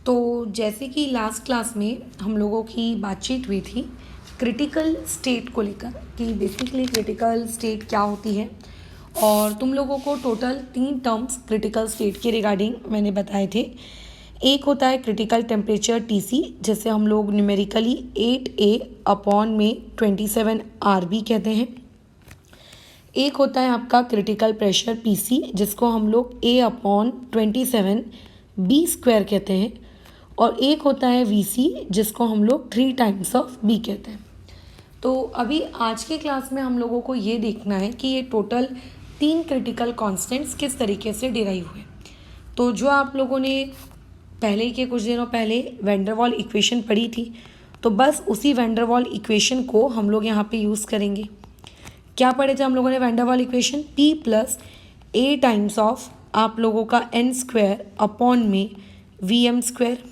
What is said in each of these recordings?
तो जैसे कि लास्ट क्लास में हम लोगों की बातचीत हुई थी क्रिटिकल स्टेट को लेकर कि बेसिकली क्रिटिकल स्टेट क्या होती है, और तुम लोगों को टोटल 3 टर्म्स क्रिटिकल स्टेट के रिगार्डिंग मैंने बताए थे। एक होता है क्रिटिकल टेम्परेचर TC, जिसे हम लोग न्यूमेरिकली 8A अपॉन में 27 RB कहते हैं। एक होता है आपका क्रिटिकल प्रेशर PC, जिसको हम लोग A अपॉन 27 B स्क्वायर कहते हैं। और एक होता है VC, जिसको हम लोग 3 टाइम्स ऑफ B कहते हैं। तो अभी आज के क्लास में हम लोगों को ये देखना है कि ये टोटल 3 क्रिटिकल कांस्टेंट्स किस तरीके से डिराइव हुए। तो जो आप लोगों ने पहले के कुछ दिनों पहले वैन डर वाल इक्वेशन पढ़ी थी, तो बस उसी वैन डर वाल इक्वेशन को हम लोग यहाँ पे यूज़ करेंगे। क्या पढ़े थे हम लोगों ने वैन डर वाल equation? P plus A times of आप लोगों का N स्क्वायर अपॉन में VM स्क्वायर।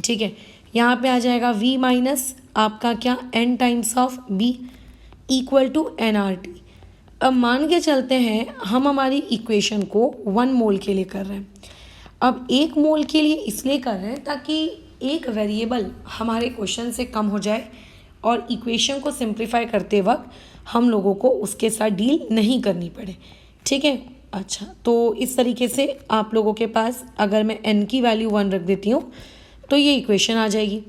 ठीक है, यहाँ पे आ जाएगा V माइनस आपका क्या N times of B equal to NRT। अब मान के चलते हैं हम हमारी इक्वेशन को 1 मोल के लिए कर रहे हैं। अब 1 मोल के लिए इसलिए कर रहे हैं ताकि एक वेरिएबल हमारे क्वेश्चन से कम हो जाए और इक्वेशन को सिंप्लीफाई करते वक्त हम लोगों को उसके साथ डील नहीं करनी पड़े। ठीक है, अच्छा, तो इस तरीके से आप लोगों के पास अगर मैं n की वैल्यू 1 रख देती हूँ तो ये इक्वेशन आ जाएगी।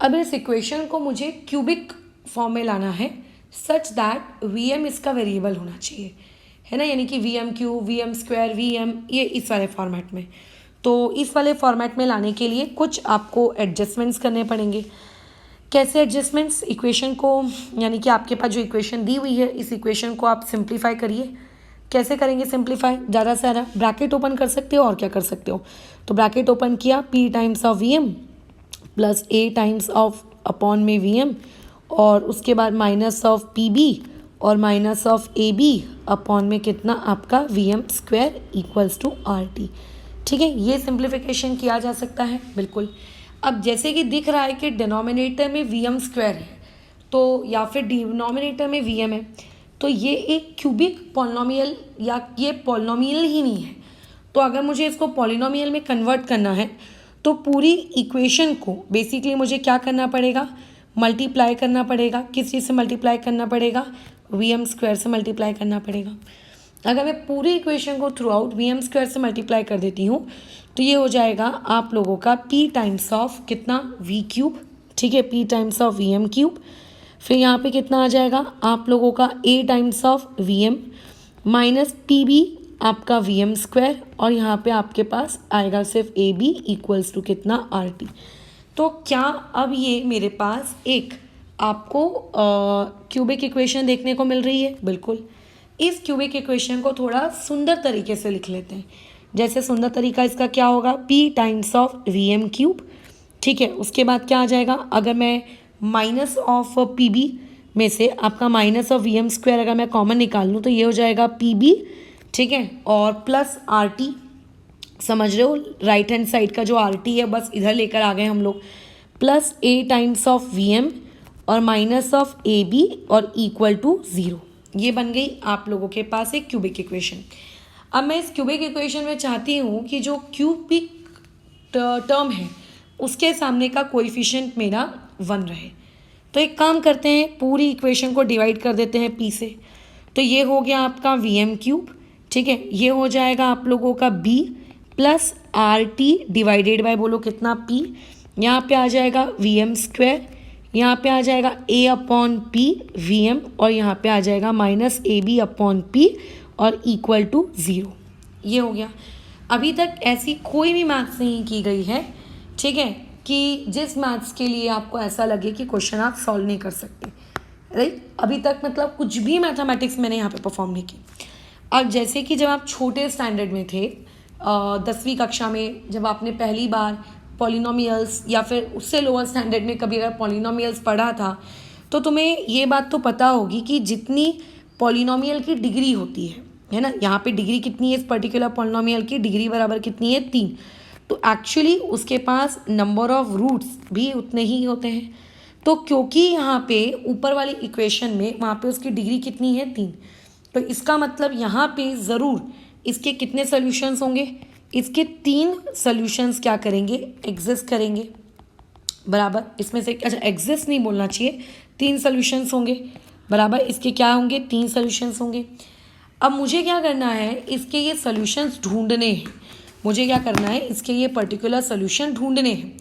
अब इस इक्वेशन को मुझे क्यूबिक फॉर्म में लाना है सच दैट VM इसका वेरिएबल होना चाहिए, है ना, यानी कि VM cube, VM square, VM, ये इस वाले फॉर्मेट में। तो इस वाले फॉर्मेट में लाने के लिए कुछ आपको एडजस्टमेंट्स करने पड़ेंगे। कैसे एडजस्टमेंट्स? इक्वेशन को, यानी कि आपके पास जो इक्वेशन दी हुई है इस इक्वेशन को आप सिंप्लीफाई करिए। कैसे करेंगे सिंप्लीफाई? ज़्यादा से ज़्यादा ब्रैकेट ओपन कर सकते हो और क्या कर सकते हो, तो ब्रैकेट ओपन किया, P times of VM plus A times of upon में VM, और उसके बाद माइनस ऑफ PB और माइनस ऑफ AB अपॉन में कितना आपका VM square equals to RT। ठीक है, ये सिंप्लीफिकेशन किया जा सकता है बिल्कुल। अब जैसे कि दिख रहा है कि डिनोमिनेटर में VM स्क्वायर है तो, या फिर डिनोमिनेटर में VM है, तो ये एक क्यूबिक पॉलिनोमियल या ये पॉलिनोमियल ही नहीं है। तो अगर मुझे इसको पॉलिनोमियल में कन्वर्ट करना है तो पूरी इक्वेशन को बेसिकली मुझे क्या करना पड़ेगा? मल्टीप्लाई करना पड़ेगा। किस चीज़ से मल्टीप्लाई करना पड़ेगा? VM स्क्वायर से मल्टीप्लाई करना पड़ेगा। अगर मैं पूरी इक्वेशन को थ्रू आउट VM स्क्वायर से मल्टीप्लाई कर देती हूँ तो ये हो जाएगा आप लोगों का P टाइम्स ऑफ कितना? V cube. ठीक है, P times of VM cube. फिर यहाँ पे कितना आ जाएगा आप लोगों का A times of VM minus PB आपका VM स्क्वायर, और यहाँ पे आपके पास आएगा सिर्फ AB इक्वल्स टू कितना? RT। तो क्या अब ये मेरे पास एक आपको क्यूबिक इक्वेशन देखने को मिल रही है? बिल्कुल। इस क्यूबिक इक्वेशन को थोड़ा सुंदर तरीके से लिख लेते हैं। जैसे सुंदर तरीका इसका क्या होगा? P times of VM cube. ठीक है, उसके बाद क्या आ जाएगा? अगर मैं माइनस ऑफ PB में से आपका माइनस ऑफ VM स्क्वायर अगर मैं कॉमन निकाल लूँ तो ये हो जाएगा PB। ठीक है, और प्लस RT, समझ रहे हो, राइट हैंड साइड का जो RT है बस इधर लेकर आ गए हम लोग, plus A times of VM और माइनस ऑफ AB और इक्वल टू 0। ये बन गई आप लोगों के पास एक क्यूबिक इक्वेशन। अब मैं इस क्यूबिक इक्वेशन में चाहती हूँ कि जो क्यूबिक टर्म है उसके सामने का कोएफिशिएंट मेरा 1 रहे। तो एक काम करते हैं, पूरी इक्वेशन को डिवाइड कर देते हैं P से। तो ये हो गया आपका VM क्यूब। ठीक है, ये हो जाएगा आप लोगों का B plus RT divided by, बोलो कितना? P। यहाँ पे आ जाएगा VM स्क्वायर, यहाँ पे आ जाएगा A अपॉन P VM, और यहाँ पे आ जाएगा माइनस AB अपॉन P और इक्वल टू 0। ये हो गया। अभी तक ऐसी कोई भी मैथ्स नहीं की गई है, ठीक है, कि जिस मैथ्स के लिए आपको ऐसा लगे कि क्वेश्चन आप सॉल्व नहीं कर सकते, राइट। अभी तक मतलब कुछ भी मैथमेटिक्स मैंने यहाँ पे परफॉर्म नहीं की। अब जैसे कि जब आप छोटे स्टैंडर्ड में थे, 10वीं कक्षा में, जब आपने पहली बार पॉलिनोमियल्स या फिर उससे लोअर स्टैंडर्ड में कभी अगर पॉलिनोमियल्स पढ़ा था तो तुम्हें ये बात तो पता होगी कि जितनी पॉलिनोमियल की डिग्री होती है ना, यहाँ पे डिग्री कितनी है इस पर्टिकुलर पॉलिनोमियल की? डिग्री बराबर कितनी है? 3। तो एक्चुअली उसके पास नंबर ऑफ रूट्स भी उतने ही होते हैं। तो क्योंकि यहाँ पे ऊपर वाली इक्वेशन में वहाँ पे उसकी डिग्री कितनी है? 3। तो इसका मतलब यहाँ पे ज़रूर इसके कितने सॉल्यूशंस होंगे? इसके 3 सॉल्यूशंस क्या करेंगे, एग्जिस्ट करेंगे, बराबर। इसमें से अच्छा एग्जिस्ट नहीं बोलना चाहिए, 3 सॉल्यूशंस होंगे, बराबर। इसके क्या होंगे, 3 सॉल्यूशंस होंगे। अब मुझे क्या करना है, इसके ये सॉल्यूशंस ढूंढने हैं। मुझे क्या करना है, इसके ये पर्टिकुलर सॉल्यूशन ढूंढने हैं।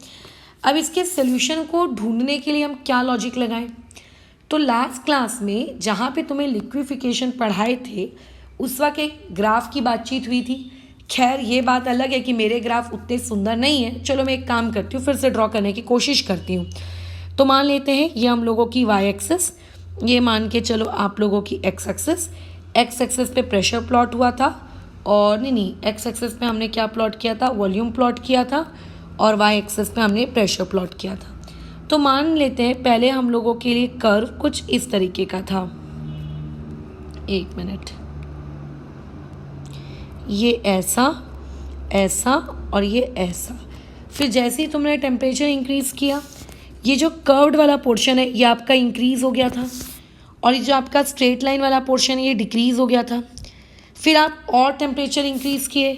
अब इसके सॉल्यूशन को ढूंढने के लिए हम क्या लॉजिक लगाएं? तो लास्ट क्लास में जहाँ पे तुम्हें लिक्विफिकेशन पढ़ाए थे उस वक्त एक ग्राफ की बातचीत हुई थी। खैर ये बात अलग है कि मेरे ग्राफ उतने सुंदर नहीं है। चलो मैं एक काम करती हूँ, फिर से ड्रॉ करने की कोशिश करती हूँ। तो मान लेते हैं ये हम लोगों की वाई एक्सिस, ये मान के चलो आप लोगों की एक्स एक्सिस। एक्स एक्सिस पे प्रेशर प्लॉट हुआ था, और नहीं एक्स एक्सिस पे हमने क्या प्लॉट किया था, वॉल्यूम प्लॉट किया था, और वाई एक्सिस पे हमने प्रेशर प्लॉट किया था। तो मान लेते हैं पहले हम लोगों के लिए कर्व कुछ इस तरीके का था। एक मिनट, ये ऐसा, ऐसा और ये ऐसा। फिर जैसे ही तुमने टेम्परेचर इंक्रीज़ किया, ये जो कर्व्ड वाला पोर्शन है ये आपका इंक्रीज़ हो गया था, और ये जो आपका स्ट्रेट लाइन वाला पोर्शन है ये डिक्रीज़ हो गया था। फिर आप और टेम्परेचर इंक्रीज़ किए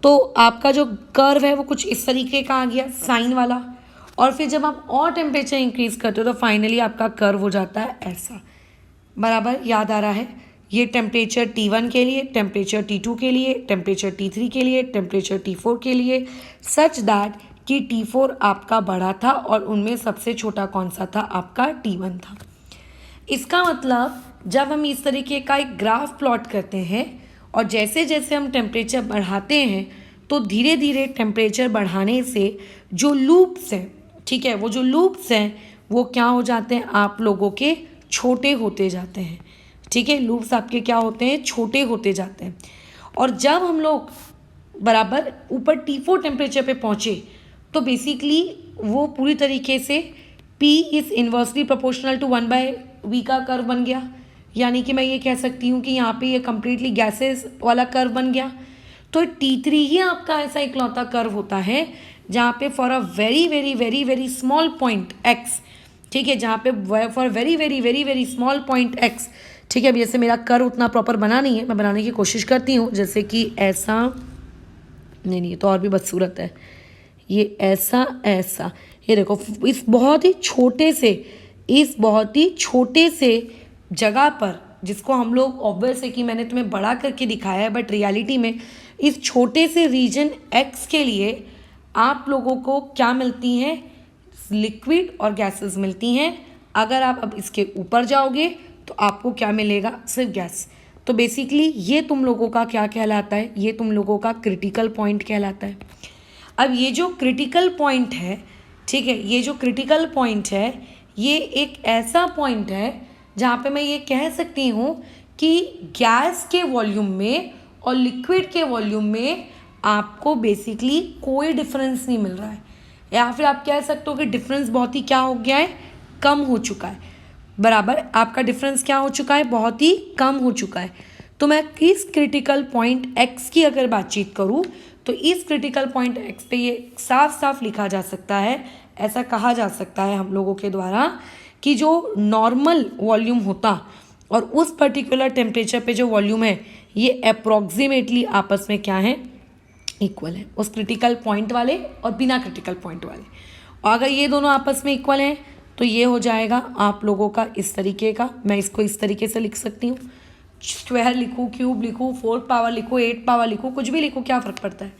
तो आपका जो कर्व है वो कुछ इस तरीके का आ गया, साइन वाला। और फिर जब आप और टेम्परेचर इंक्रीज़ करते हो तो फाइनली आपका कर्व हो जाता है ऐसा, बराबर। याद आ रहा है, ये टेम्परेचर T1 के लिए, टेम्परेचर T2 के लिए, टेम्परेचर T3 के लिए, टेम्परेचर T4 के लिए, सच दैट कि T4 आपका बड़ा था और उनमें सबसे छोटा कौन सा था, आपका T1 था। इसका मतलब जब हम इस तरीके का एक ग्राफ प्लॉट करते हैं और जैसे जैसे हम टेम्परेचर बढ़ाते हैं तो धीरे धीरे टेम्परेचर बढ़ाने से जो लूप्स हैं, ठीक है, वो जो लूप्स हैं वो क्या हो जाते हैं, आप लोगों के छोटे होते जाते हैं। ठीक है, लूप्स आपके क्या होते हैं, छोटे होते जाते हैं। और जब हम लोग बराबर ऊपर T4 टेम्परेचर पे पहुँचे तो बेसिकली वो पूरी तरीके से P is inversely proportional to 1/V का कर्व बन गया। यानी कि मैं ये कह सकती हूँ कि यहाँ पे ये कम्प्लीटली गैसेस वाला कर्व बन गया। तो T3 ही आपका ऐसा इकलौता कर्व होता है जहाँ पे for a very very very very small point x, ठीक है, जहाँ पे for very very very very small point x, ठीक है। अब जैसे मेरा कर्व उतना प्रॉपर बना नहीं है, मैं बनाने की कोशिश करती हूँ, जैसे कि ऐसा, नहीं ये तो और भी बदसूरत है, ये ऐसा ऐसा, ये देखो इस बहुत ही छोटे से जगह पर, जिसको हम लोग ऑब्वियस है कि मैंने तुम्हें बड़ा करके दिखाया है, बट रियलिटी में इस छोटे से रीजन x के लिए आप लोगों को क्या मिलती हैं, लिक्विड और गैसेस मिलती हैं। अगर आप अब इसके ऊपर जाओगे तो आपको क्या मिलेगा, सिर्फ गैस। तो बेसिकली ये तुम लोगों का क्या कहलाता है, ये तुम लोगों का क्रिटिकल पॉइंट कहलाता है। अब ये जो क्रिटिकल पॉइंट है, ठीक है, ये जो क्रिटिकल पॉइंट है ये एक ऐसा पॉइंट है जहाँ पे मैं ये कह सकती हूँ कि गैस के वॉल्यूम में और लिक्विड के वॉल्यूम में आपको बेसिकली कोई डिफरेंस नहीं मिल रहा है, या फिर आप कह सकते हो कि डिफरेंस बहुत ही क्या हो गया है, कम हो चुका है, बराबर। आपका डिफरेंस क्या हो चुका है, बहुत ही कम हो चुका है। तो मैं इस क्रिटिकल पॉइंट x की अगर बातचीत करूँ तो इस क्रिटिकल पॉइंट x पे ये साफ साफ लिखा जा सकता है, ऐसा कहा जा सकता है हम लोगों के द्वारा कि जो नॉर्मल वॉल्यूम होता और उस पर्टिकुलर टेम्परेचर पे जो वॉल्यूम है ये अप्रॉक्सीमेटली आपस में क्या है, इक्वल है, उस क्रिटिकल पॉइंट वाले और बिना क्रिटिकल पॉइंट वाले। और अगर ये दोनों आपस में इक्वल हैं तो ये हो जाएगा आप लोगों का इस तरीके का, मैं इसको इस तरीके से लिख सकती हूँ, स्क्वायर लिखूँ, क्यूब लिखूँ, 4th पावर लिखूँ, 8th पावर लिखूँ, कुछ भी लिखूँ, क्या फ़र्क पड़ता है।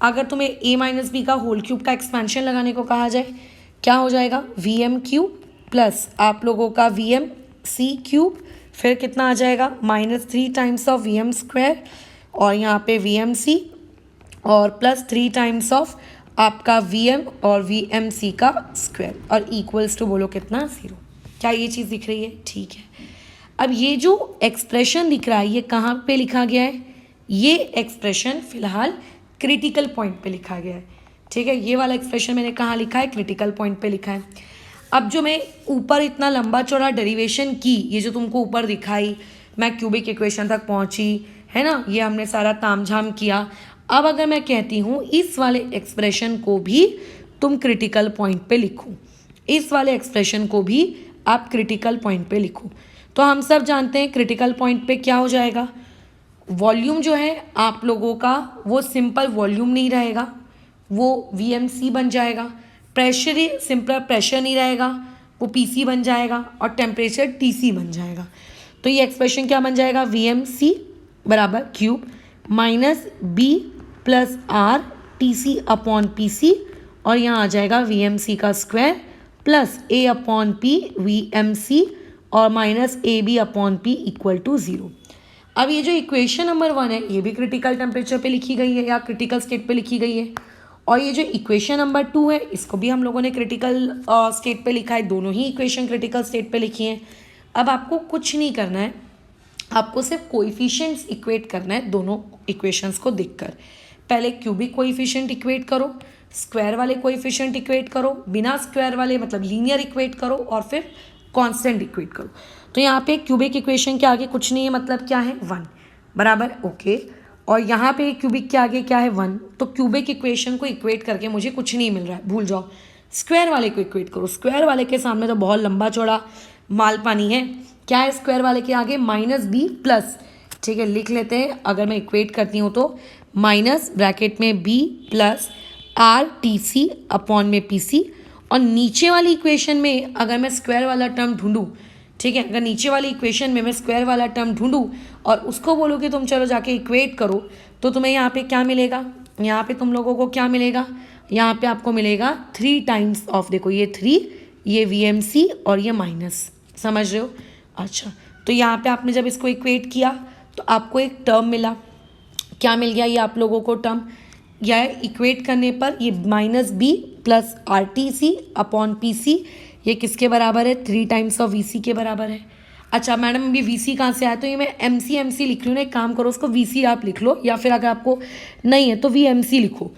अगर तुम्हें a-b का होल क्यूब का एक्सपेंशन लगाने को कहा जाए, क्या हो जाएगा, vm क्यूब प्लस आप लोगों का vmc क्यूब, फिर कितना आ जाएगा, -3 टाइम्स ऑफ vm स्क्वायर, और यहाँ पे vmc और प्लस 3 टाइम्स ऑफ आपका vm और vmc का स्क्वायर, और इक्वल्स टू बोलो कितना, 0। क्या ये चीज़ दिख रही है, ठीक है। अब ये जो एक्सप्रेशन दिख रहा है ये कहाँ पे लिखा गया है, ये एक्सप्रेशन फिलहाल क्रिटिकल पॉइंट पे लिखा गया है, ठीक है। ये वाला एक्सप्रेशन मैंने कहाँ लिखा है, क्रिटिकल पॉइंट पे लिखा है। अब जो मैं ऊपर इतना लंबा चौड़ा डेरिवेशन की, ये जो तुमको ऊपर दिखाई, मैं क्यूबिक इक्वेशन तक पहुँची है ना, ये हमने सारा तामझाम किया। अब अगर मैं कहती हूँ इस वाले एक्सप्रेशन को भी तुम क्रिटिकल पॉइंट पे लिखो, इस वाले एक्सप्रेशन को भी आप क्रिटिकल पॉइंट पे लिखो, तो हम सब जानते हैं क्रिटिकल पॉइंट पे क्या हो जाएगा, वॉल्यूम जो है आप लोगों का वो सिंपल वॉल्यूम नहीं रहेगा, वो VMC बन जाएगा। प्रेशर ही सिंपल प्रेशर नहीं रहेगा, वो PC बन जाएगा। और टेम्परेचर TC बन जाएगा। तो ये एक्सप्रेशन क्या बन जाएगा, VMC बराबर cube minus B plus R TC upon PC, और यहाँ आ जाएगा VMC का square plus A upon P VMC और minus AB upon P equal to 0। अब ये जो इक्वेशन नंबर 1 है ये भी क्रिटिकल टेम्परेचर पे लिखी गई है या क्रिटिकल स्टेट पे लिखी गई है, और ये जो इक्वेशन नंबर 2 है इसको भी हम लोगों ने क्रिटिकल स्टेट पे लिखा है। दोनों ही इक्वेशन क्रिटिकल स्टेट पे लिखी हैं। अब आपको कुछ नहीं करना है, आपको सिर्फ कोएफिशिएंट्स इक्वेट करना है दोनों इक्वेशंस को देखकर। पहले क्यूबिक कोएफिशिएंट इक्वेट करो, स्क्वायर वाले कोएफिशिएंट इक्वेट करो, बिना स्क्वायर वाले मतलब लीनियर इक्वेट करो, और फिर कांस्टेंट इक्वेट करो। तो यहाँ पे क्यूबिक इक्वेशन के आगे कुछ नहीं है, मतलब क्या है 1 बराबर ओके। और यहाँ पे क्यूबिक के आगे क्या है 1, तो क्यूबिक इक्वेशन को इक्वेट करके मुझे कुछ नहीं मिल रहा है, भूल जाओ। स्क्वायर वाले को इक्वेट करो, स्क्वायर वाले के सामने तो बहुत लंबा चौड़ा माल पानी है। क्या है स्क्वायर वाले के आगे -b प्लस, ठीक है लिख लेते हैं। अगर मैं इक्वेट करती हूँ तो माइनस ब्रैकेट में b plus R TC upon में PC, और नीचे वाली इक्वेशन में अगर मैं स्क्वायर वाला टर्म ढूंढूं, ठीक है, अगर नीचे वाली इक्वेशन में मैं स्क्वायर वाला टर्म ढूंढूं और उसको बोलो कि तुम चलो जाके इक्वेट करो, तो तुम्हें यहाँ पे क्या मिलेगा, यहाँ पे तुम लोगों को क्या मिलेगा, यहाँ पे आपको मिलेगा 3 टाइम्स ऑफ, देखो ये 3, ये VMC और ये माइनस, समझ रहे हो। अच्छा, तो यहाँ पे आपने जब इसको इक्वेट किया तो आपको एक टर्म मिला, क्या मिल गया ये आप लोगों को टर्म, या इक्वेट करने पर ये -b plus RTC upon PC, ये किसके बराबर है, 3 टाइम्स ऑफ VC के बराबर है। अच्छा मैडम अभी VC कहाँ से आया, तो ये मैं MC लिख रही हूँ ना, एक काम करो उसको VC आप लिख लो, या फिर अगर आपको नहीं है तो VMC लिखो।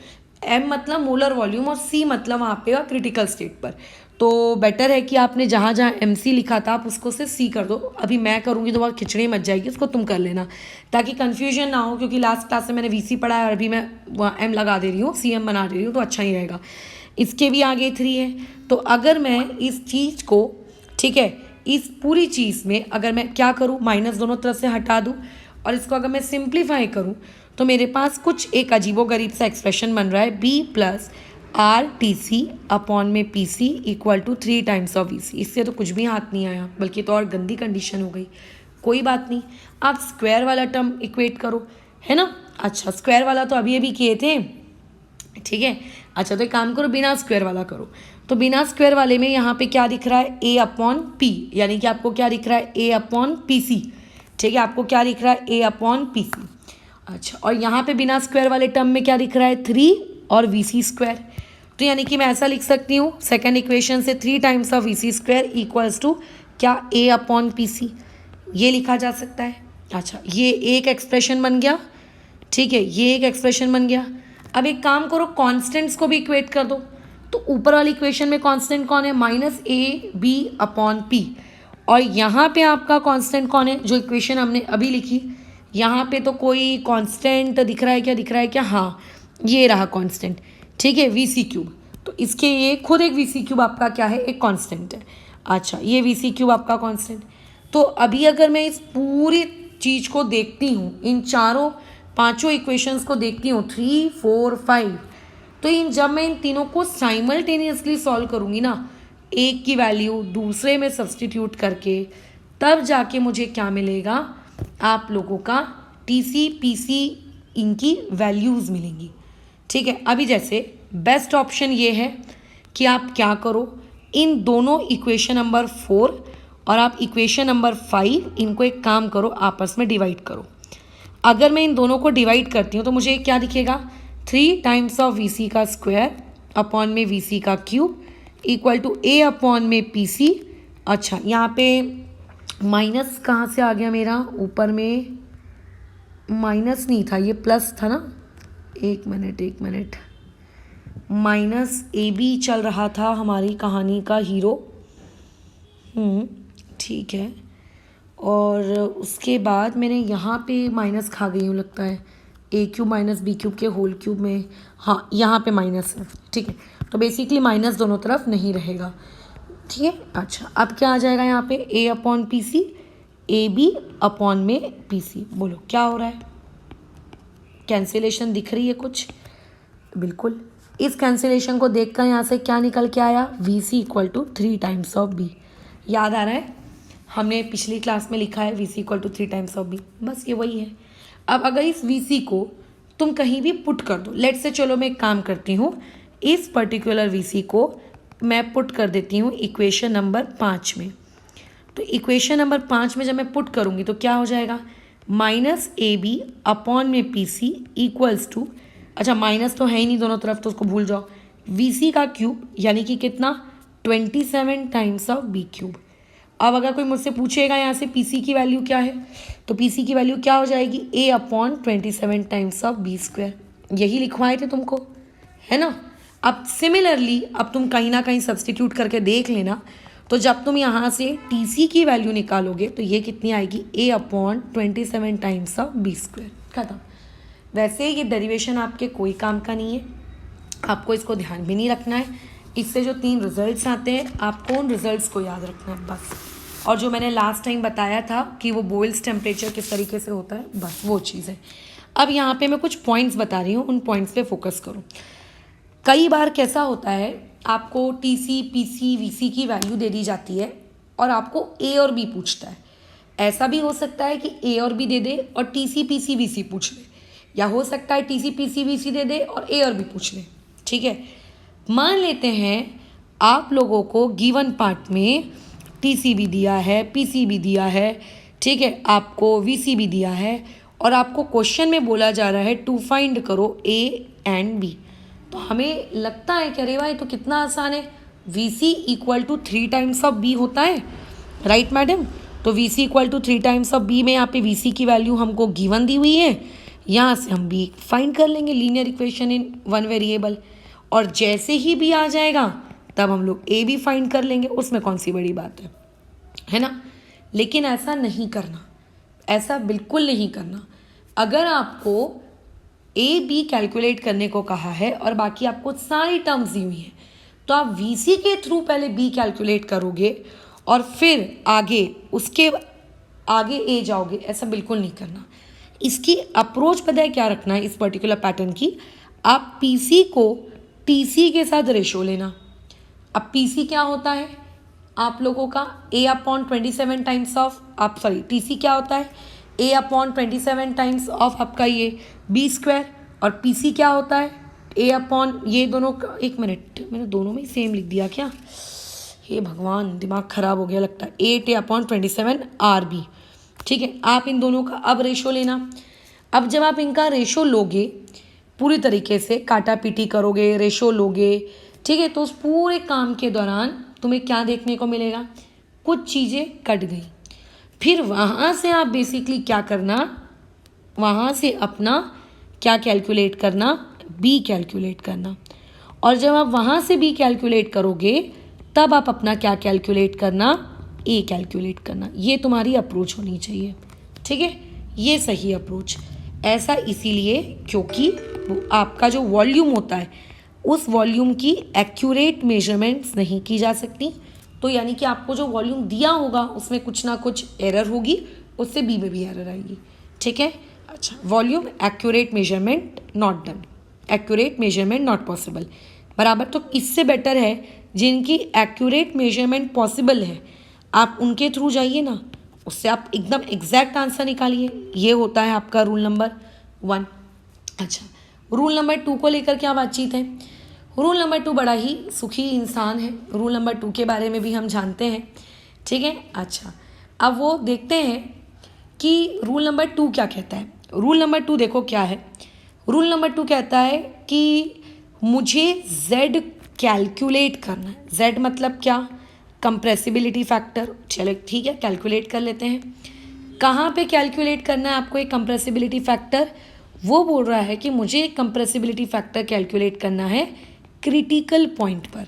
M मतलब मोलर वॉल्यूम और C मतलब वहाँ पे क्रिटिकल स्टेट पर। तो बेटर है कि आपने जहाँ जहाँ MC लिखा था आप उसको से C कर दो। अभी मैं करूँगी तो बहुत खिचड़ी मच जाएगी, उसको तुम कर लेना ताकि कन्फ्यूजन ना हो, क्योंकि लास्ट क्लास में मैंने VC पढ़ा है और अभी मैं वहाँ M लगा दे रही हूँ, CM बना दे रही हूँ, तो अच्छा ही रहेगा। इसके भी आगे 3 है, तो अगर मैं इस चीज़ को, ठीक है, इस पूरी चीज़ में अगर मैं क्या करूँ, माइनस दोनों तरफ से हटा दूँ और इसको अगर मैं सिंप्लीफाई करूँ तो मेरे पास कुछ एक अजीबोगरीब सा एक्सप्रेशन बन रहा है, B plus R TC upon में PC equal to 3 times of VC। इससे तो कुछ भी हाथ नहीं आया, बल्कि तो और गंदी कंडीशन हो गई। कोई बात नहीं, आप स्क्वायर वाला टर्म इक्वेट करो, है ना। अच्छा स्क्वायर वाला तो अभी अभी किए थे, ठीक है। अच्छा तो एक काम करो, बिना स्क्वायर वाला करो। तो बिना स्क्वायर वाले में यहाँ पे क्या दिख रहा है, A अपॉन P, यानी कि आपको क्या दिख रहा है, A अपॉन PC, ठीक है, आपको क्या दिख रहा है, A अपॉन PC। अच्छा और यहाँ पे बिना स्क्वायर वाले टर्म में क्या दिख रहा है, 3 और VC स्क्वायर। तो यानी कि मैं ऐसा लिख सकती हूँ सेकेंड इक्वेशन से 3 times of VC square equals to क्या, A अपॉन PC, ये लिखा जा सकता है। अच्छा ये एक एक्सप्रेशन बन गया, ठीक है, ये एक एक्सप्रेशन बन गया। अब एक काम करो, कॉन्स्टेंट्स को भी इक्वेट कर दो। तो ऊपर वाली इक्वेशन में कांस्टेंट कौन है, -AB अपॉन P, और यहाँ पे आपका कांस्टेंट कौन है, जो इक्वेशन हमने अभी लिखी, यहाँ पे तो कोई कांस्टेंट दिख रहा है क्या, दिख रहा है क्या, हाँ ये रहा कांस्टेंट, ठीक है, VC क्यूब। तो इसके ये खुद एक VC क्यूब आपका क्या है, एक कांस्टेंट है। अच्छा ये VC क्यूब आपका कांस्टेंट। तो अभी अगर मैं इस पूरी चीज़ को देखती हूँ, इन पांचों इक्वेशंस को देखती हूँ, 3, 4, 5, तो जब मैं इन तीनों को साइमल्टेनियसली सॉल्व करूँगी ना, एक की वैल्यू दूसरे में सब्सटीट्यूट करके, तब जाके मुझे क्या मिलेगा, आप लोगों का TC PC इनकी वैल्यूज़ मिलेंगी, ठीक है। अभी जैसे बेस्ट ऑप्शन ये है कि आप क्या करो, इन दोनों इक्वेशन नंबर 4 और आप इक्वेशन नंबर 5 इनको एक काम करो, आपस में डिवाइड करो। अगर मैं इन दोनों को डिवाइड करती हूँ तो मुझे क्या दिखेगा, 3 टाइम्स ऑफ VC का स्क्वायर अपॉन में VC का cube equal to A upon में PC। अच्छा यहाँ पे माइनस कहाँ से आ गया मेरा, ऊपर में माइनस नहीं था, ये प्लस था ना, एक मिनट, -AB चल रहा था हमारी कहानी का हीरो, ठीक है। और उसके बाद मैंने यहाँ पे माइनस खा गई हूँ लगता है, A³ माइनस B³ के होल क्यूब में, हाँ यहाँ पे माइनस है, ठीक है। तो बेसिकली माइनस दोनों तरफ नहीं रहेगा, ठीक है। अच्छा अब क्या आ जाएगा यहाँ पे, A upon PC, AB upon में PC, बोलो क्या हो रहा है, कैंसिलेशन दिख रही है कुछ? बिल्कुल। इस कैंसिलेशन को देखकर यहाँ से क्या निकल के आया? V C equal to 3 times of B. याद आ रहा है, हमने पिछली क्लास में लिखा है V C equal to 3 times of B, बस ये वही है। अब अगर इस वी सी को तुम कहीं भी पुट कर दो, लेट से चलो मैं एक काम करती हूँ, इस पर्टिकुलर वी सी को मैं पुट कर देती हूँ इक्वेशन नंबर 5 में। तो इक्वेशन नंबर 5 में जब मैं पुट करूँगी तो क्या हो जाएगा? माइनस ए बी अपॉन में पी सी इक्वल्स टू, अच्छा माइनस तो है ही नहीं दोनों तरफ तो उसको भूल जाओ, वी सी का क्यूब यानी कि कितना? 27 टाइम्स ऑफ बी क्यूब। अब अगर कोई मुझसे पूछेगा यहाँ से पी सी की वैल्यू क्या है, तो पी सी की वैल्यू क्या हो जाएगी? A upon 27 times of B square. यही लिखवाए थे तुमको, है ना? अब सिमिलरली अब तुम कहीं ना कहीं सब्सटीट्यूट करके देख लेना, तो जब तुम यहाँ से टी सी की वैल्यू निकालोगे तो ये कितनी आएगी? A upon 27 times of B square. खत्म। वैसे ये डेरिवेशन आपके कोई काम का नहीं है, आपको इसको ध्यान भी नहीं रखना है। इससे जो 3 रिजल्ट्स आते हैं आपको उन रिजल्ट्स को याद रखना है बस। और जो मैंने लास्ट टाइम बताया था कि वो बॉयल्स टेम्परेचर किस तरीके से होता है, बस वो चीज़ है। अब यहाँ पे मैं कुछ पॉइंट्स बता रही हूँ, उन पॉइंट्स पे फोकस करो। कई बार कैसा होता है, आपको T C P C V C की वैल्यू दे दी जाती है और आपको ए और बी पूछता है। ऐसा भी हो सकता है कि ए और बी दे दे और T C P C V C पूछ ले, या हो सकता है T C P C V C दे दे और ए और बी पूछ ले। ठीक है, मान लेते हैं आप लोगों को गिवन पार्ट में टी सी भी दिया है, पी सी भी दिया है, ठीक है, आपको वी सी भी दिया है और आपको क्वेश्चन में बोला जा रहा है टू फाइंड करो ए एंड बी। तो हमें लगता है कि अरे भाई तो कितना आसान है, V C equal to 3 times of B होता है, राइट मैडम? तो V C equal to 3 times of B में यहाँ पे वी सी की वैल्यू हमको गिवन दी हुई है, यहाँ से हम बी फाइंड कर लेंगे, लीनियर इक्वेशन इन 1 वेरिएबल। और जैसे ही बी आ जाएगा तब हम लोग ए भी फाइंड कर लेंगे, उसमें कौन सी बड़ी बात है ना? लेकिन ऐसा नहीं करना, ऐसा बिल्कुल नहीं करना। अगर आपको ए बी कैलकुलेट करने को कहा है और बाकी आपको सारी टर्म्स दी हुई हैं, तो आप वी सी के थ्रू पहले बी कैलकुलेट करोगे और फिर आगे उसके आगे ए जाओगे, ऐसा बिल्कुल नहीं करना। इसकी अप्रोच पता है क्या रखना है इस पर्टिकुलर पैटर्न की? आप पी सी को टी सी के साथ रेशो लेना। अब पी सी क्या होता है आप लोगों का? ए अपॉन 27 टाइम्स ऑफ, आप सॉरी टी सी क्या होता है? ए अपॉन 27 टाइम्स ऑफ आपका ये बी स्क्वायर। और पी सी क्या होता है? ए अपॉन ये दोनों का, एक मिनट मैंने दोनों में ही सेम लिख दिया क्या? हे भगवान, दिमाग खराब हो गया लगता है। 8 ए अपॉन 27 आर बी। ठीक है, आप इन दोनों का अब रेशो लेना। अब जब आप इनका रेशो लोगे, पूरी तरीके से काटा पीटी करोगे, रेशो लोगे, ठीक है, तो उस पूरे काम के दौरान तुम्हें क्या देखने को मिलेगा? कुछ चीज़ें कट गई। फिर वहाँ से आप बेसिकली क्या करना, वहाँ से अपना क्या कैलकुलेट करना? बी कैलकुलेट करना। और जब आप वहाँ से बी कैलकुलेट करोगे तब आप अपना क्या कैलकुलेट करना? ए कैलकुलेट करना। ये तुम्हारी अप्रोच होनी चाहिए, ठीक है, ये सही अप्रोच। ऐसा इसीलिए क्योंकि आपका जो वॉल्यूम होता है उस वॉल्यूम की एक्यूरेट मेजरमेंट्स नहीं की जा सकती। तो यानी कि आपको जो वॉल्यूम दिया होगा उसमें कुछ ना कुछ एरर होगी, उससे बी में भी एरर आएगी, ठीक है। अच्छा, volume accurate measurement not done, accurate measurement not possible, बराबर। तो इससे बेटर है जिनकी एक्यूरेट मेजरमेंट पॉसिबल है आप उनके थ्रू जाइए ना, उससे आप एकदम एग्जैक्ट आंसर निकालिए। ये होता है आपका रूल नंबर 1। अच्छा, रूल नंबर 2 को लेकर क्या बातचीत है? रूल नंबर 2 बड़ा ही सुखी इंसान है। रूल नंबर 2 के बारे में भी हम जानते हैं, ठीक है। अच्छा, अब वो देखते हैं कि रूल नंबर 2 क्या कहता है। रूल नंबर 2 देखो क्या है। रूल नंबर 2 कहता है कि मुझे z कैलकुलेट करना है। z मतलब क्या? Compressibility factor. चलो ठीक है, कैलकुलेट कर लेते हैं। कहाँ पे कैलकुलेट करना है आपको एक कंप्रेसिबिलिटी फैक्टर? वो बोल रहा है कि मुझे कंप्रेसिबिलिटी फैक्टर कैलकुलेट करना है क्रिटिकल पॉइंट पर।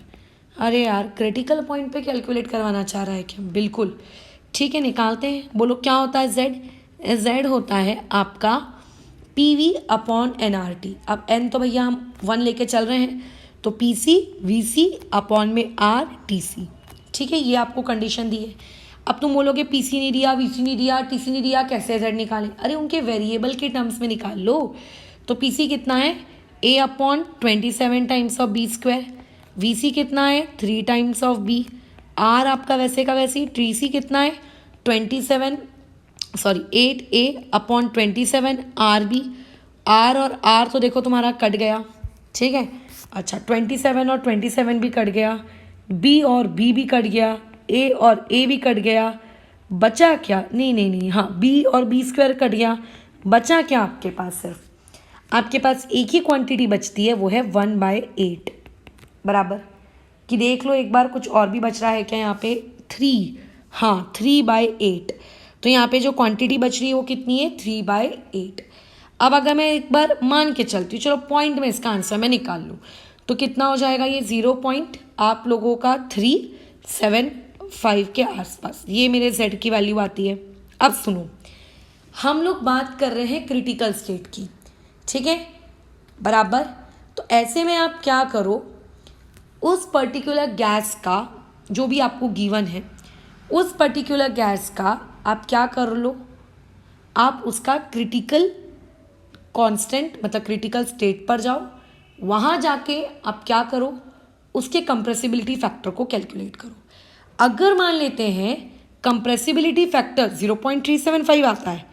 अरे यार, क्रिटिकल पॉइंट पे कैलकुलेट करवाना चाह रहा है क्या? बिल्कुल ठीक है, निकालते हैं। बोलो क्या होता है z? z होता है आपका P V upon N R T. अब n तो भैया हम 1 लेके चल रहे हैं, तो P C V C upon में आर टी सी, ठीक है। ये आपको कंडीशन दी है। अब तुम बोलोगे पी सी नहीं दिया, वी सी नहीं दिया, टी सी नहीं दिया, कैसे z निकालें? अरे उनके वेरिएबल के टर्म्स में निकाल लो। तो पी सी कितना है A upon 27 times of B square, V C कितना है 3 टाइम्स ऑफ बी, आर आपका वैसे का वैसे ही, टी सी कितना है 8 ए अपॉन 27 आर बी, आर और आर तो देखो तुम्हारा कट गया, ठीक है। अच्छा 27 और 27 भी कट गया, बी और बी भी कट गया, ए और ए भी कट गया, बचा क्या, नहीं हाँ बी और बी स्क्वायर कट गया, बचा क्या आपके पास, सिर्फ आपके पास एक ही क्वांटिटी बचती है, वो है 1/8 बराबर। कि देख लो एक बार कुछ और भी बच रहा है क्या यहाँ पे 3, हाँ 3/8। तो यहाँ पे जो क्वांटिटी बच रही है वो कितनी है 3/8। अब अगर मैं एक बार मान के चलती हूँ, चलो पॉइंट में इसका आंसर मैं निकाल लूँ तो कितना हो जाएगा, ये 0 पॉइंट आप लोगों का 375 के आसपास, ये मेरे z की वैल्यू आती है। अब सुनो, हम लोग बात कर रहे हैं क्रिटिकल स्टेट की, ठीक है बराबर। तो ऐसे में आप क्या करो, उस पर्टिकुलर गैस का जो भी आपको गिवन है, उस पर्टिकुलर गैस का आप क्या कर लो, आप उसका क्रिटिकल कांस्टेंट मतलब क्रिटिकल स्टेट पर जाओ, वहाँ जाके आप क्या करो, उसके कंप्रेसिबिलिटी फैक्टर को कैलकुलेट करो। अगर मान लेते हैं कंप्रेसिबिलिटी फैक्टर 0.375 आता है,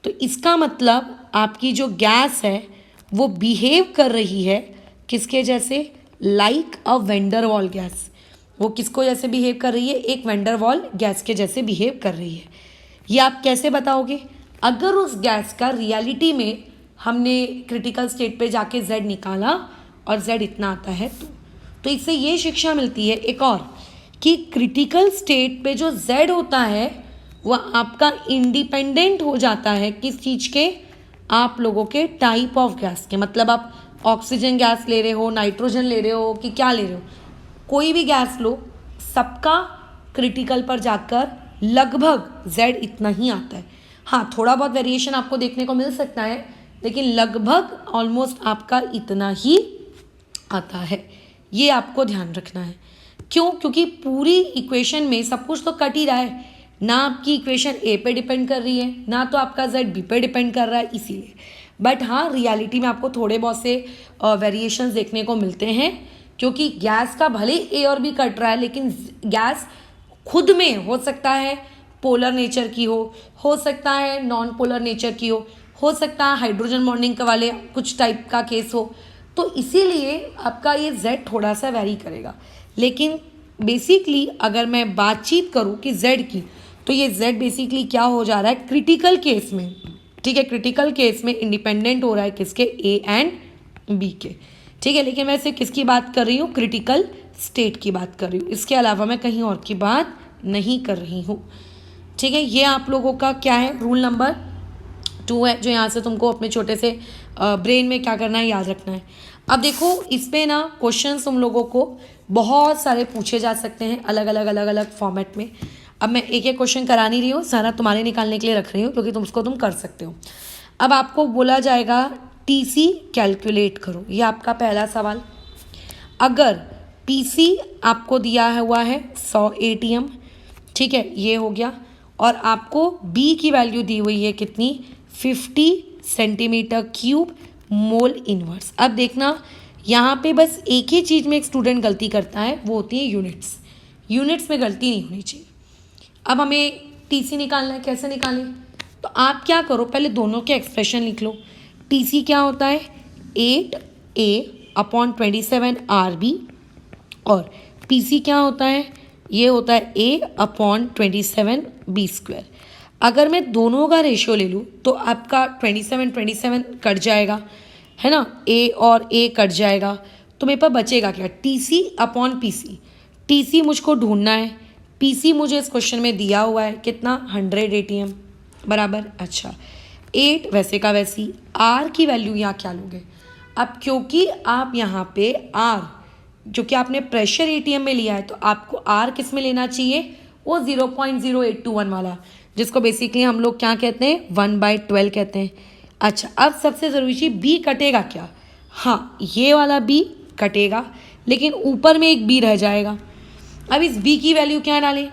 तो इसका मतलब आपकी जो गैस है वो बिहेव कर रही है किसके जैसे, like a vendor wall gas. वो किसको जैसे बिहेव कर रही है, एक वेंडर वॉल गैस के जैसे बिहेव कर रही है। ये आप कैसे बताओगे, अगर उस गैस का रियलिटी में हमने क्रिटिकल स्टेट पे जाके z निकाला और z इतना आता है तो इससे ये शिक्षा मिलती है एक और, कि क्रिटिकल स्टेट पे जो z होता है वह आपका इंडिपेंडेंट हो जाता है किस चीज़ के, आप लोगों के टाइप ऑफ गैस के। मतलब आप ऑक्सीजन गैस ले रहे हो, नाइट्रोजन ले रहे हो कि क्या ले रहे हो, कोई भी गैस लो, सबका क्रिटिकल पर जाकर लगभग z इतना ही आता है। हाँ थोड़ा बहुत वेरिएशन आपको देखने को मिल सकता है, लेकिन लगभग ऑलमोस्ट आपका इतना ही आता है। ये आपको ध्यान रखना है। क्यों, क्योंकि पूरी इक्वेशन में सब कुछ तो कट ही रहा है, ना आपकी इक्वेशन ए पे डिपेंड कर रही है, ना तो आपका z बी पे डिपेंड कर रहा है, इसीलिए। बट हाँ रियलिटी में आपको थोड़े बहुत से वेरिएशंस देखने को मिलते हैं, क्योंकि गैस का भले ए और बी कट रहा है, लेकिन गैस खुद में हो सकता है पोलर नेचर की हो सकता है नॉन पोलर नेचर की हो सकता है हाइड्रोजन बॉन्डिंग वाले कुछ टाइप का केस हो, तो इसीलिए आपका ये z थोड़ा सा वेरी करेगा। लेकिन बेसिकली अगर मैं बातचीत करूँ कि z की, तो ये z बेसिकली क्या हो जा रहा है क्रिटिकल केस में, ठीक है, क्रिटिकल केस में इंडिपेंडेंट हो रहा है किसके, a एंड b के, ठीक है। लेकिन मैं सिर्फ किसकी बात कर रही हूँ, क्रिटिकल स्टेट की बात कर रही हूँ, इसके अलावा मैं कहीं और की बात नहीं कर रही हूँ, ठीक है। ये आप लोगों का क्या है, रूल नंबर 2 है, जो यहाँ से तुमको अपने छोटे से ब्रेन में क्या करना है, याद रखना है। अब देखो इस पे ना क्वेश्चंस तुम लोगों को बहुत सारे पूछे जा सकते हैं अलग अलग फॉर्मेट में। अब मैं एक एक क्वेश्चन करा नहीं रही हूँ, सारा तुम्हारे निकालने के लिए रख रही हूँ, क्योंकि तुम कर सकते हो। अब आपको बोला जाएगा टीसी कैलकुलेट करो, ये आपका पहला सवाल। अगर पीसी आपको दिया हुआ है 100 ATM, ठीक है, ये हो गया, और आपको बी की वैल्यू दी हुई है कितनी, 50 सेंटीमीटर क्यूब मोल इनवर्स। अब देखना यहाँ पे बस एक ही चीज़ में एक स्टूडेंट गलती करता है, वो होती है यूनिट्स में गलती नहीं होनी चाहिए। अब हमें टीसी निकालना है, कैसे निकालें, तो आप क्या करो, पहले दोनों के एक्सप्रेशन लिख लो। टीसी क्या होता है 8A/27 RB, और पीसी क्या होता है, ये होता है A/27 B²। अगर मैं दोनों का रेशियो ले लूँ तो आपका 27 कट जाएगा, है ना, A और A कट जाएगा, तो मेरे पास बचेगा क्या, TC/PC। TC मुझको ढूंढना है, PC मुझे इस क्वेश्चन में दिया हुआ है कितना, 100 ATM बराबर। अच्छा 8 वैसे का वैसी, R की वैल्यू यहाँ क्या लोगे। अब क्योंकि आप यहाँ पे R जो कि आपने प्रेशर ATM में लिया है, तो आपको R किस में लेना चाहिए, वो 0.0821 वाला, जिसको बेसिकली हम लोग क्या कहते हैं 1/12 कहते हैं। अच्छा अब सबसे ज़रूरी चीज़ B कटेगा क्या, हाँ ये वाला B कटेगा, लेकिन ऊपर में एक B रह जाएगा। अब इस B की वैल्यू क्या डालें,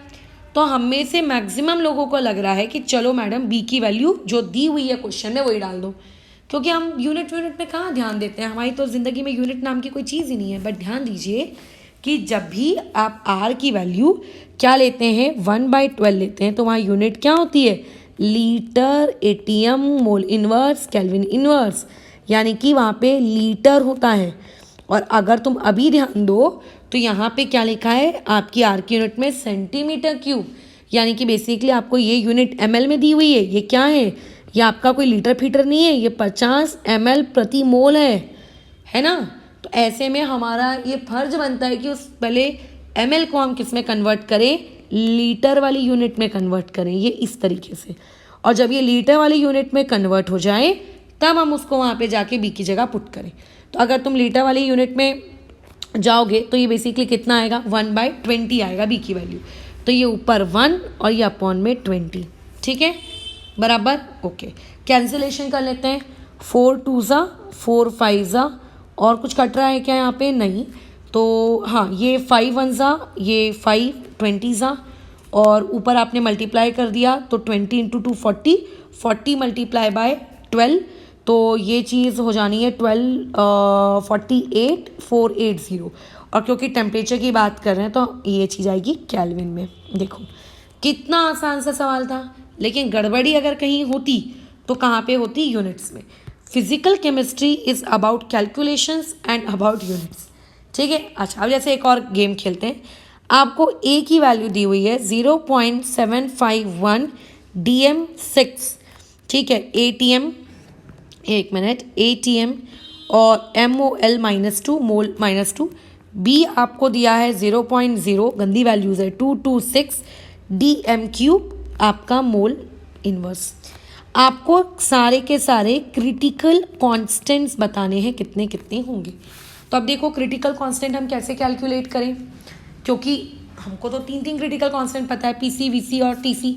तो हम में से मैक्सिमम लोगों को लग रहा है कि चलो मैडम B की वैल्यू जो दी हुई है क्वेश्चन में वही डाल दो, क्योंकि हम यूनिट में कहाँ ध्यान देते हैं, हमारी तो ज़िंदगी में यूनिट नाम की कोई चीज़ ही नहीं है। बट ध्यान दीजिए कि जब भी आप आर की वैल्यू क्या लेते हैं 1/12 लेते हैं तो वहाँ यूनिट क्या होती है, litre, ATM, mole inverse, kelvin inverse, यानी कि वहाँ पे लीटर होता है। और अगर तुम अभी ध्यान दो तो यहाँ पे क्या लिखा है आपकी आर की यूनिट में सेंटीमीटर क्यूब, यानी कि बेसिकली आपको ये यूनिट ml में दी हुई है। ये क्या है, ये आपका कोई लीटर फीटर नहीं है, ये 50 ml प्रति मोल है ना। तो ऐसे में हमारा ये फर्ज बनता है कि उस पहले ml को हम किस में कन्वर्ट करें, लीटर वाली यूनिट में कन्वर्ट करें, ये इस तरीके से। और जब ये लीटर वाली यूनिट में कन्वर्ट हो जाए तब हम उसको वहाँ पे जाके बी की जगह पुट करें। तो अगर तुम लीटर वाली यूनिट में जाओगे तो ये बेसिकली कितना आएगा 1/20 आएगा बी की वैल्यू। तो ये ऊपर 1 और ये अपॉन में 20, ठीक है बराबर। ओके, कैंसिलेशन कर लेते हैं। 4 2 ज़ा 4 5 ज़ा, और कुछ कट रहा है क्या यहाँ पे, नहीं। तो हाँ, ये 5 1 ज़ा, ये 5 20 ज़ा, और ऊपर आपने मल्टीप्लाई कर दिया तो 20 इंटू 2 40, 40 मल्टीप्लाई बाय 12, तो ये चीज़ हो जानी है 48480। और क्योंकि टेम्परेचर की बात कर रहे हैं तो ये चीज़ आएगी केल्विन में। देखो कितना आसान सा सवाल था, लेकिन गड़बड़ी अगर कहीं होती तो कहाँ पे होती, यूनिट्स में। Physical chemistry is about calculations and about units, ठीक है। अच्छा, अब जैसे एक और गेम खेलते हैं। आपको ए की वैल्यू दी हुई है 0.751 DM6, ठीक है, ATM, एक मिनट, ATM और MOL -2, मोल -2। बी आपको दिया है 0.0, गंदी वैल्यूज़ है 226 DM³ आपका मोल इनवर्स। आपको सारे के सारे क्रिटिकल कांस्टेंट्स बताने हैं कितने कितने होंगे। तो अब देखो क्रिटिकल कांस्टेंट हम कैसे कैलकुलेट करें, क्योंकि हमको तो 3 क्रिटिकल कांस्टेंट पता है, PC, VC और TC।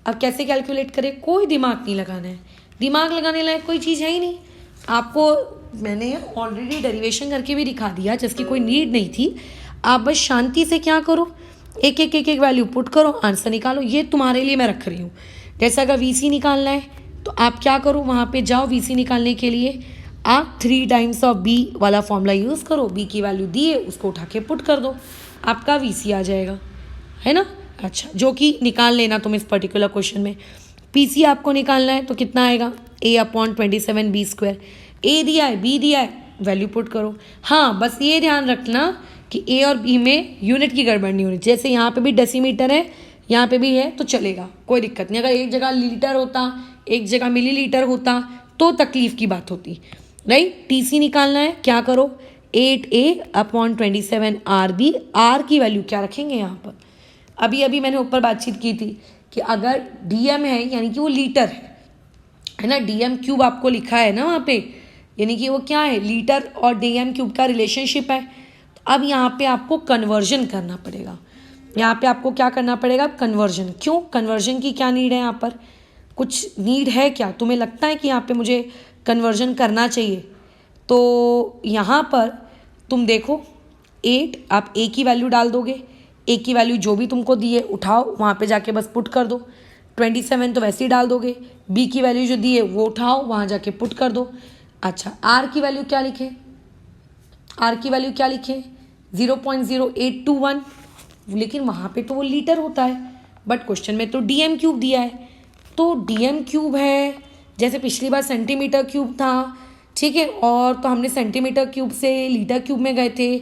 अब कैसे कैलकुलेट करें, कोई दिमाग नहीं लगाना है, दिमाग लगाने लायक कोई चीज़ है ही नहीं। आपको मैंने ऑलरेडी डेरिवेशन करके भी दिखा दिया, जिसकी कोई नीड नहीं थी। आप बस शांति से क्या करो, एक एक वैल्यू पुट करो, आंसर निकालो। ये तुम्हारे लिए मैं रख रही हूँ। जैसे अगर VC निकालना है तो आप क्या करो, वहाँ पे जाओ, VC निकालने के लिए आप 3 टाइम्स ऑफ B वाला फॉर्मूला यूज़ करो। B की वैल्यू दिए, उसको उठा के पुट कर दो, आपका VC आ जाएगा, है ना। अच्छा, जो कि निकाल लेना तुम इस पर्टिकुलर क्वेश्चन में। PC आपको निकालना है तो कितना आएगा, A/27 B²। A दिया है, B दिया है, वैल्यू पुट करो। हाँ, बस ये ध्यान रखना कि A और B में यूनिट की गड़बड़ नहीं होनी। जैसे यहाँ पे भी डेसीमीटर है, यहाँ पे भी है, तो चलेगा, कोई दिक्कत नहीं। अगर एक जगह लीटर होता, एक जगह मिलीलीटर होता तो तकलीफ की बात होती, राइट। TC निकालना है, क्या करो, 8A/27 RB। R की वैल्यू क्या रखेंगे यहाँ पर, अभी मैंने ऊपर बातचीत की थी कि अगर DM है यानी कि वो लीटर है ना, DM³ आपको लिखा है ना वहाँ पे, यानी कि वो क्या है, लीटर और DM³ का रिलेशनशिप है। तो अब यहाँ पे आपको कन्वर्जन करना पड़ेगा, यहाँ पे आपको क्या करना पड़ेगा, कन्वर्जन। क्यों, कन्वर्जन की क्या नीड है, यहाँ पर कुछ नीड है क्या, तुम्हें लगता है कि यहाँ पे मुझे कन्वर्जन करना चाहिए। तो यहाँ पर तुम देखो 8, आप A की वैल्यू डाल दोगे, A की वैल्यू जो भी तुमको दी है उठाओ, वहाँ पे जाके बस पुट कर दो। 27 तो वैसे ही डाल दोगे, B की वैल्यू जो दी है वो उठाओ, वहाँ जाके पुट कर दो। अच्छा, R की वैल्यू क्या लिखें, R की वैल्यू क्या लिखें, 0.0821, लेकिन वहाँ पे तो वो लीटर होता है, बट क्वेश्चन में तो DM³ दिया है। तो DM³ है, जैसे पिछली बार सेंटीमीटर क्यूब था, ठीक है, और तो हमने सेंटीमीटर क्यूब से लीटर क्यूब में गए थे,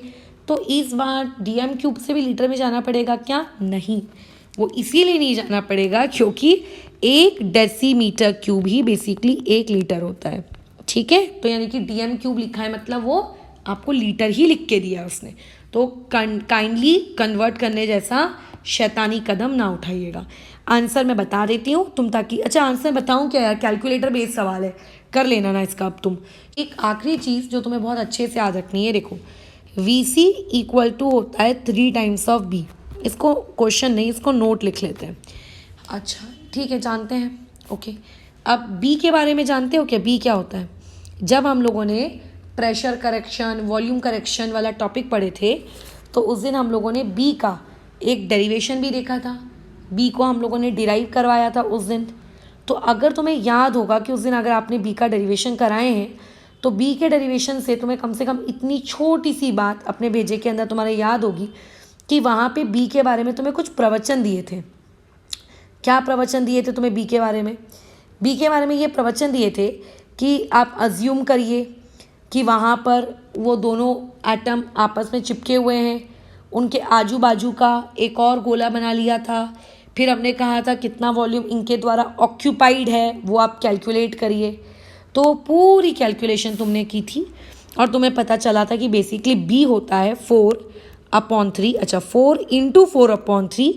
तो इस बार DM³ से भी लीटर में जाना पड़ेगा क्या, नहीं, वो इसीलिए नहीं जाना पड़ेगा क्योंकि 1 डेसीमीटर क्यूब ही बेसिकली 1 लीटर होता है, ठीक है। तो यानी कि DM³ लिखा है, मतलब वो आपको लीटर ही लिख के दिया उसने। तो काइंडली कन्वर्ट करने जैसा शैतानी कदम ना उठाइएगा। आंसर मैं बता देती हूँ तुम, ताकि अच्छा आंसर बताऊँ क्या यार, कैलकुलेटर बेस्ड सवाल है, कर लेना ना इसका। अब तुम एक आखिरी चीज़ जो तुम्हें बहुत अच्छे से याद रखनी है, देखो VC = होता है 3 टाइम्स ऑफ B। इसको क्वेश्चन नहीं, इसको नोट लिख लेते हैं। अच्छा ठीक है, जानते हैं, ओके। अब B के बारे में जानते हो क्या, B क्या होता है। जब हम लोगों ने प्रेशर करेक्शन, वॉल्यूम करेक्शन वाला टॉपिक पढ़े थे, तो उस दिन हम लोगों ने B का एक डेरिवेशन भी देखा था, B को हम लोगों ने डिराइव करवाया था उस दिन। तो अगर तुम्हें याद होगा कि उस दिन अगर आपने बी का डेरिवेशन कराए हैं तो बी के डेरिवेशन से तुम्हें कम से कम इतनी छोटी सी बात अपने भेजे के अंदर तुम्हारे याद होगी कि वहाँ पे बी के बारे में तुम्हें कुछ प्रवचन दिए थे। क्या प्रवचन दिए थे तुम्हें बी के बारे में? बी के बारे में ये प्रवचन दिए थे कि आप अज्यूम करिए कि वहाँ पर वो दोनों एटम आपस में चिपके हुए हैं, उनके आजू बाजू का एक और गोला बना लिया था। फिर हमने कहा था कितना वॉल्यूम इनके द्वारा ऑक्यूपाइड है वो आप कैलकुलेट करिए। तो पूरी कैलकुलेशन तुमने की थी और तुम्हें पता चला था कि बेसिकली बी होता है 4/3, अच्छा 4 × 4/3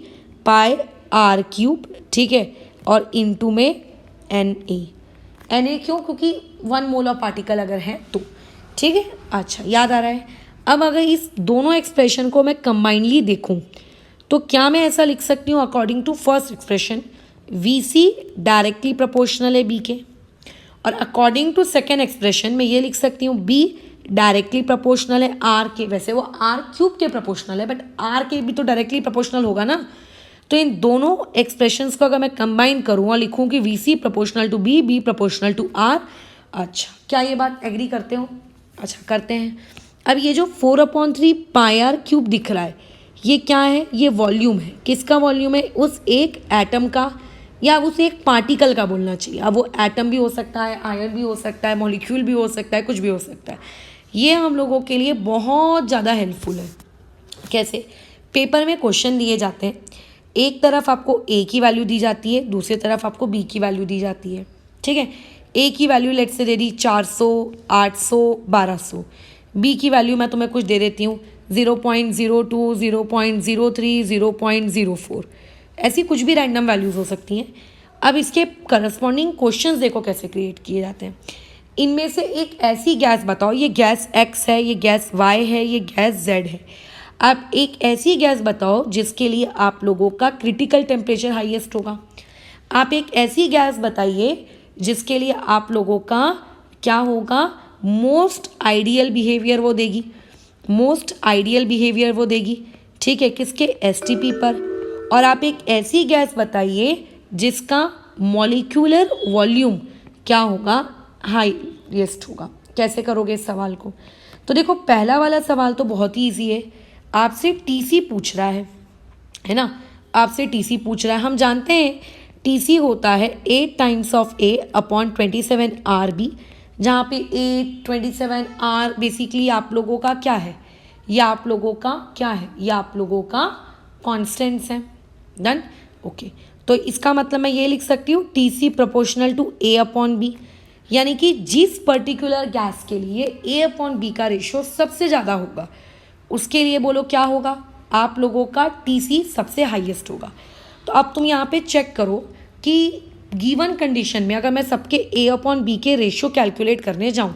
पाई आर क्यूब, ठीक है, और इंटू में Na क्यों? क्योंकि 1 मोल ऑफ पार्टिकल अगर है तो, ठीक है। अच्छा, याद आ रहा है। अब अगर इस दोनों एक्सप्रेशन को मैं कंबाइनली देखूं तो क्या मैं ऐसा लिख सकती हूँ according to first expression VC directly proportional है B के, और अकॉर्डिंग टू सेकेंड एक्सप्रेशन मैं ये लिख सकती हूँ B डायरेक्टली प्रोपोर्शनल है R के। वैसे वो R³ के प्रोपोर्शनल है बट R के भी तो डायरेक्टली प्रोपोर्शनल होगा ना। तो इन दोनों एक्सप्रेशंस को अगर मैं कंबाइन करूँ और लिखूँ कि VC proportional to B, B proportional to R। अच्छा, क्या ये बात एग्री करते हो? अच्छा, करते हैं। अब ये जो 4/3 पाई आर क्यूब दिख रहा है ये क्या है? ये वॉल्यूम है। किसका वॉल्यूम है? उस एक एटम का या उस एक पार्टिकल का बोलना चाहिए। अब वो एटम भी हो सकता है, आयन भी हो सकता है, मॉलिक्यूल भी हो सकता है, कुछ भी हो सकता है। ये हम लोगों के लिए बहुत ज़्यादा हेल्पफुल है। कैसे? पेपर में क्वेश्चन दिए जाते हैं, एक तरफ आपको A की वैल्यू दी जाती है, दूसरी तरफ आपको B की वैल्यू दी जाती है, ठीक है। A की वैल्यू लेट से दे दी 400, 800, 1200। B की वैल्यू मैं तुम्हें कुछ दे देती हूँ 0.02, 0.03, 0.04, ऐसी कुछ भी रैंडम वैल्यूज़ हो सकती हैं। अब इसके करस्पॉन्डिंग क्वेश्चंस देखो कैसे क्रिएट किए जाते हैं। इनमें से एक ऐसी गैस बताओ, ये गैस X है, ये गैस Y है, ये गैस Z है। अब एक ऐसी गैस बताओ जिसके लिए आप लोगों का क्रिटिकल टेम्परेचर हाईएस्ट होगा। आप एक ऐसी गैस बताइए जिसके लिए आप लोगों का क्या होगा? मोस्ट आइडियल बिहेवियर वो देगी, मोस्ट आइडियल बिहेवियर वो देगी, ठीक है, किसके? एसटीपी पर। और आप एक ऐसी गैस बताइए जिसका मॉलिक्यूलर वॉल्यूम क्या होगा? हाईएस्ट होगा। कैसे करोगे इस सवाल को? तो देखो, पहला वाला सवाल तो बहुत ही ईजी है। आपसे टीसी पूछ रहा है ना, आपसे टीसी पूछ रहा है। हम जानते हैं टीसी होता है 8 टाइम्स ऑफ A/27 RB, जहाँ पे 8, 27 R बेसिकली आप लोगों का क्या है? ये आप लोगों का क्या है? ये आप लोगों का कॉन्स्टेंट्स हैं। Done, okay. तो इसका मतलब मैं ये लिख सकती हूँ TC प्रोपोर्शनल टू A/B, यानी कि जिस पर्टिकुलर गैस के लिए A/B का रेशियो सबसे ज़्यादा होगा उसके लिए बोलो क्या होगा? आप लोगों का TC सबसे हाईएस्ट होगा। तो अब तुम यहाँ पे चेक करो कि गिवन कंडीशन में अगर मैं सबके A/B के रेशियो कैलकुलेट करने जाऊँ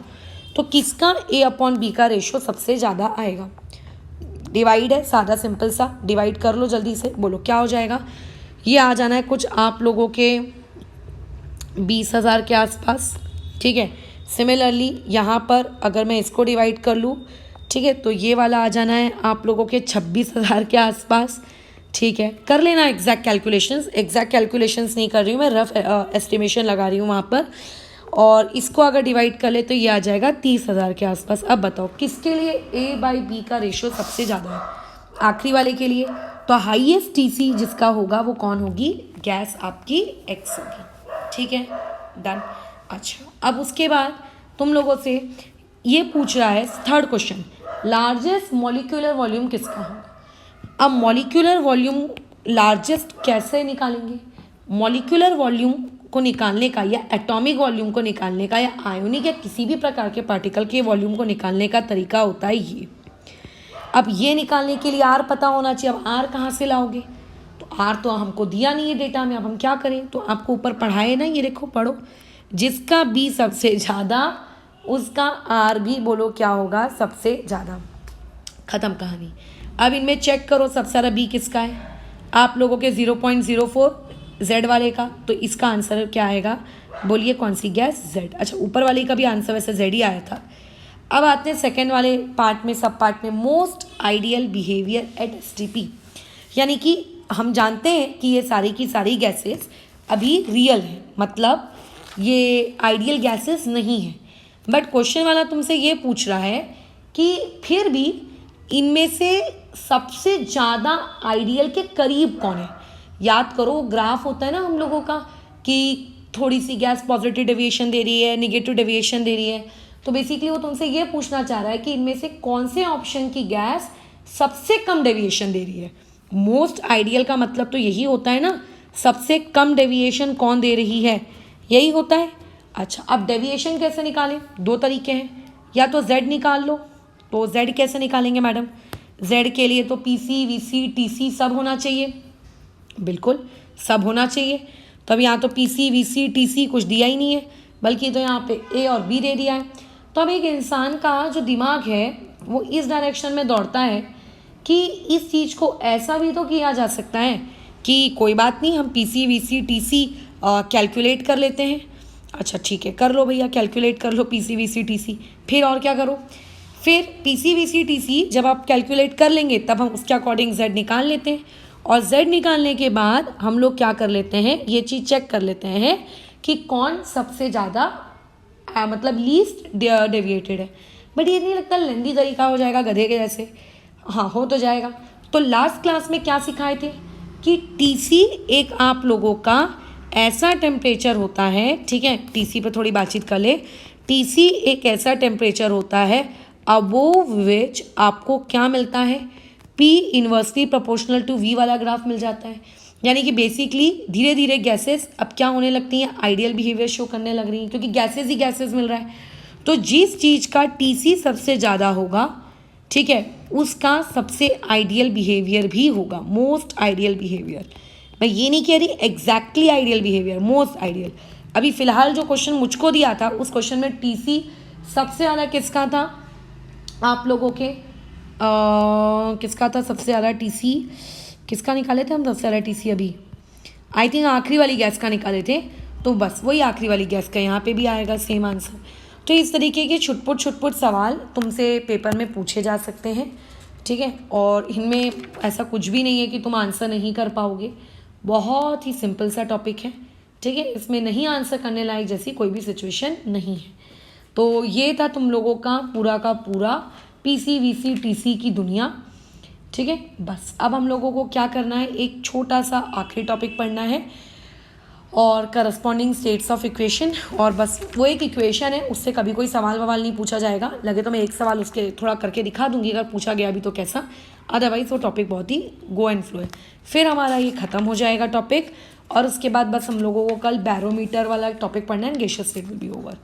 तो किसका A/B का रेशियो सबसे ज़्यादा आएगा? डिवाइड है, सादा सिंपल सा डिवाइड कर लो जल्दी से, बोलो क्या हो जाएगा? ये आ जाना है कुछ आप लोगों के 20,000 के आसपास, ठीक है। सिमिलरली यहाँ पर अगर मैं इसको डिवाइड कर लूँ, ठीक है, तो ये वाला आ जाना है आप लोगों के 26,000 के आसपास, ठीक है। कर लेना एग्जैक्ट कैलकुलेशंस नहीं कर रही हूँ मैं, रफ एस्टिमेशन लगा रही हूँ वहाँ पर। और इसको अगर डिवाइड कर ले तो ये आ जाएगा 30,000 के आसपास। अब बताओ किसके लिए A/B का रेशियो सबसे ज़्यादा है? आखिरी वाले के लिए। तो हाईएस्ट TC जिसका होगा वो कौन होगी? गैस आपकी X होगी, ठीक है, डन। अच्छा, अब उसके बाद तुम लोगों से ये पूछ रहा है third question, largest molecular volume किसका होगा? अब मॉलिक्यूलर वॉल्यूम लार्जेस्ट कैसे निकालेंगे? मॉलिक्यूलर वॉल्यूम को निकालने का या एटॉमिक वॉल्यूम को निकालने का या आयोनिक या किसी भी प्रकार के पार्टिकल के वॉल्यूम को निकालने का तरीका होता है ये। अब ये निकालने के लिए R पता होना चाहिए। अब R कहाँ से लाओगे? तो R तो हमको दिया नहीं है डेटा में, अब हम क्या करें? तो आपको ऊपर पढ़ाए ना, ये देखो पढ़ो, जिसका B सबसे ज़्यादा उसका R भी बोलो क्या होगा? सबसे ज़्यादा। ख़त्म कहानी। अब इनमें चेक करो सबसे सारा B किसका है? आप लोगों के 0.04 Z वाले का, तो इसका आंसर क्या आएगा? बोलिए कौन सी गैस? Z। अच्छा, ऊपर वाले का भी आंसर वैसे Z ही आया था। अब आते हैं सेकेंड वाले पार्ट में, सब पार्ट में, most ideal behaviour eight STP, यानी कि हम जानते हैं कि ये सारी की सारी गैसेस अभी रियल है, मतलब ये आइडियल गैसेस नहीं है। बट क्वेश्चन वाला तुमसे ये पूछ रहा है कि फिर भी इनमें से सबसे ज़्यादा आइडियल के करीब कौन है। याद करो, ग्राफ होता है ना हम लोगों का कि थोड़ी सी गैस पॉजिटिव डेविएशन दे रही है, नेगेटिव डेविएशन दे रही है। तो बेसिकली वो तुमसे ये पूछना चाह रहा है कि इनमें से कौन से ऑप्शन की गैस सबसे कम डेविएशन दे रही है। मोस्ट आइडियल का मतलब तो यही होता है ना, सबसे कम डेविएशन कौन दे रही है, यही होता है। अच्छा, अब डेविएशन कैसे निकालें? दो तरीके हैं, या तो z निकाल लो। तो z कैसे निकालेंगे मैडम? z के लिए तो PC, VC, TC सब होना चाहिए, बिल्कुल सब होना चाहिए। तो अब यहाँ तो PC, VC, TC कुछ दिया ही नहीं है, बल्कि तो यहाँ पे A और B दे दिया है। तो अब एक इंसान का जो दिमाग है वो इस डायरेक्शन में दौड़ता है कि इस चीज़ को ऐसा भी तो किया जा सकता है कि कोई बात नहीं, हम PC, VC, TC कैलकुलेट कर लेते हैं। अच्छा ठीक है, कर लो भैया, कैलकुलेट कर लो PC, VC, TC। फिर और क्या करो? फिर PC, VC, TC जब आप कैलकुलेट कर लेंगे तब हम उसके अकॉर्डिंग Z निकाल लेते हैं, और Z निकालने के बाद हम लोग क्या कर लेते हैं, ये चीज़ चेक कर लेते हैं कि कौन सबसे ज़्यादा मतलब लीस्ट डेविएटेड है। बट ये नहीं लगता लेंदी तरीका हो जाएगा गधे के जैसे? हाँ, हो तो जाएगा। तो लास्ट क्लास में क्या सिखाए थे कि TC एक आप लोगों का ऐसा टेम्परेचर होता है, ठीक है, TC पे थोड़ी बातचीत कर ले। TC एक ऐसा टेम्परेचर होता है अबोव विच आपको क्या मिलता है, P inversely proportional to V वाला ग्राफ मिल जाता है। यानी कि बेसिकली धीरे धीरे गैसेस अब क्या होने लगती हैं, आइडियल बिहेवियर शो करने लग रही हैं, क्योंकि गैसेस ही गैसेस मिल रहा है। तो जिस चीज़ का TC सबसे ज़्यादा होगा, ठीक है, उसका सबसे आइडियल बिहेवियर भी होगा, मोस्ट आइडियल बिहेवियर। मैं ये नहीं कह रही exactly ideal behaviour, most ideal. अभी फ़िलहाल जो क्वेश्चन मुझको दिया था उस क्वेश्चन में TC सबसे ज़्यादा किसका था आप लोगों के, किसका था सबसे ज़्यादा TC? किसका निकाले थे हम सबसे ज़्यादा TC? अभी आई थिंक आखिरी वाली गैस का निकाले थे। तो बस वही आखिरी वाली गैस का यहाँ पे भी आएगा सेम आंसर। तो इस तरीके के छुटपुट सवाल तुमसे पेपर में पूछे जा सकते हैं, ठीक है। और इनमें ऐसा कुछ भी नहीं है कि तुम आंसर नहीं कर पाओगे, बहुत ही सिंपल सा टॉपिक है, ठीक है। इसमें नहीं आंसर करने लायक जैसी कोई भी सिचुएशन नहीं है। तो ये था तुम लोगों का पूरा PC, VC, TC की दुनिया, ठीक है। बस अब हम लोगों को क्या करना है, एक छोटा सा आखिरी टॉपिक पढ़ना है और करस्पॉन्डिंग स्टेट्स ऑफ इक्वेशन। और बस वो एक इक्वेशन है, उससे कभी कोई सवाल ववाल नहीं पूछा जाएगा। लगे तो मैं एक सवाल उसके थोड़ा करके दिखा दूंगी अगर पूछा गया भी तो कैसा, अदरवाइज वो टॉपिक बहुत ही गो एंड फ्लो है। फिर हमारा ये ख़त्म हो जाएगा टॉपिक, और उसके बाद बस हम लोगों को कल बैरोमीटर वाला टॉपिक पढ़ना है, gaseous state will be over.